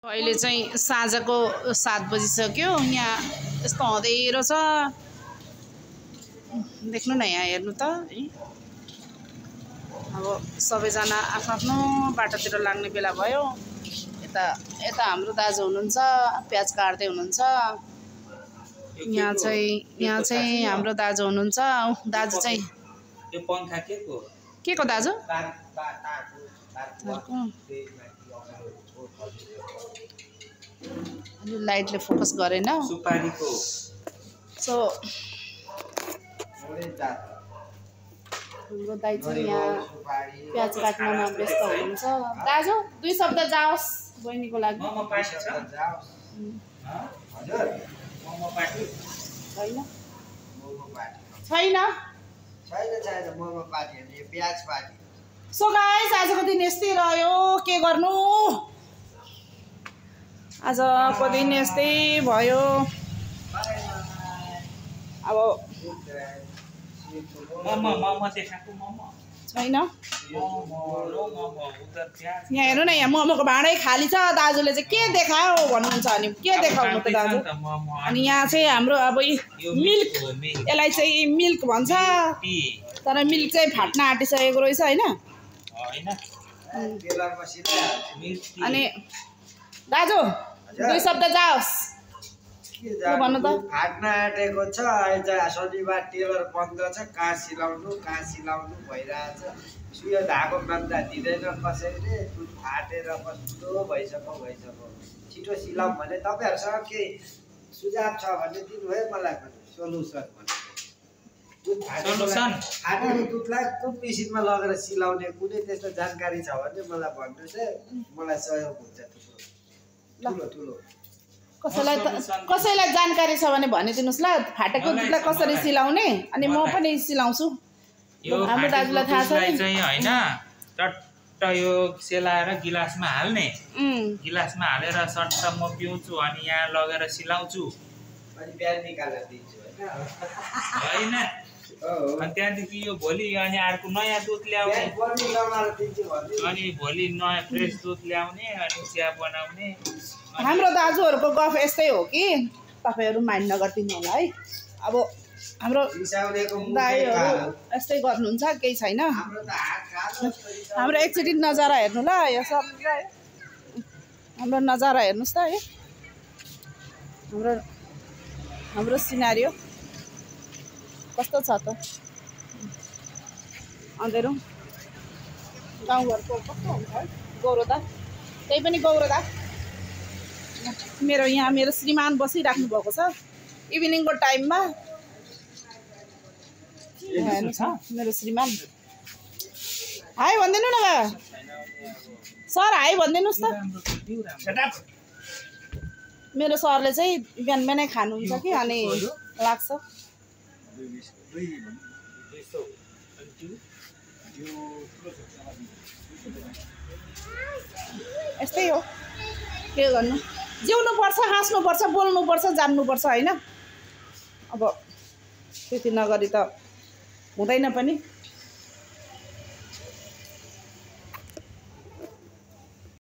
अहिले चाहिँ साँझको 7 बजिसक्यो। यहाँ यस्तो अँधेरो छ, देख्नु न यहाँ हेर्नु त है। अब सबैजना आफ्नो बाटोतिर लाग्ने बेला भयो। यता हाम्रो दाजु हुनुहुन्छ, प्याज काट्दै हुनुहुन्छ। यहाँ चाहिँ हाम्रो दाजु हुनुहुन्छ। दाजु चाहिँ यो पंखा के को दाजु? अलि लाइटले फोकस गरेन। सुपारीको सो हाम्रो दाइ चाहिँ यहाँ प्याज काट्नमा व्यस्त हुनुहुन्छ। दाजु 2 शब्द जाओस् बहिनीको लागि। मोमो पार्टी छ? हजुर मोमो पार्टी छैन? मोमो पार्टी छैन छैन मोमो पार्टी अनि प्याज पार्टी। सो गाइस आजको दिन यस्तै रह्यो, के गर्नु। आजको दिन यस्तै भयो। अब मोमो देखाएको मोमो छैन। मोमो उधर प्याज यहाँ हेर्नु न, यहाँ मोमोको भाँडै खाली छ। दाजुले चाहिँ के देखायो भन्नुहुन्छ अनि के देखाउनु त दाजु। अनि यहाँ चाहिँ हाम्रो अब मिल्क, यसलाई चाहिँ मिल्क भन्छ, तर मिल्क चाहिँ फाट्न आँटिसकेको रहेछ होइन। अनि दाजु 2 शब्द जाओस् भन्नु त। फाट्न आँटेको छ। अहिले शनिबार टेलर बन्द छ। कहाँ सिलाउनु भइरहेछ। सुयो धागो बन्दा दिँदैन कसैले। फाटेर कस्तो भइसक्यो। छिटो सिलाउँ भने तपाईँहरूसँग केही सुझाव छ भने दिनु है मलाई पनि सोलुसन। फाटेको दुधलाई कुन मेसिनमा लगेर सिलाउने कुनै त्यस्तो जानकारी छ भने मलाई भन्नुहोस् है, मलाई सहयोग हुन्छ। ठुलो कसैलाई जानकारी छ भने भनिदिनुहोस् ल। फाटेको दुधलाई कसरी सिलाउने, अनि म पनि सिलाउँछु। हाम्रो दाजुलाई थाहा छ हैन। टट्ट यो सेलाएर गिलासमा हाल्ने, गिलासमा हालेर सट्ट म पिउँछु अनि यहाँ लगेर सिलाउँछु अनि बिहान निकालेर दिन्छु हैन। अनि त्यहाँदेखि यो भोलि अनि अर्को नयाँ दुध ल्याउने, अनि भोलि नयाँ फ्रेस दुध ल्याउने अनि चिया बनाउने। हाम्रो दाजुहरूको गफ यस्तै हो कि तपाईँहरू माइन्ड नगरिदिनु होला है। अब हाम्रो दाइहरू यस्तै गर्नुहुन्छ, केही छैन। हाम्रो एकचोटि नजारा हेर्नु ल, यो सब हाम्रो नजारा हेर्नुहोस् त है। हाम्रो सिनारियो कस्तो छ त। अँधेरो गाउँघरको कस्तो हुन्छ है। गौरदा त्यही पनि गौरदा मेरो श्रीमान बसिराख्नु भएको छ इभिनिङको टाइममा। हेर्नुहोस् मेरो श्रीमान। हाई भनिदिनु न सर, हाई भनिदिनुहोस् त। मेरो सरले चाहिँ बिहानै खानुहुन्छ कि अनि लाग्छ। यस्तै हो, के गर्नु। जिउनुपर्छ, हाँस्नुपर्छ, बोल्नुपर्छ, जान्नुपर्छ होइन। अब त्यति नगरी त हुँदैन पनि।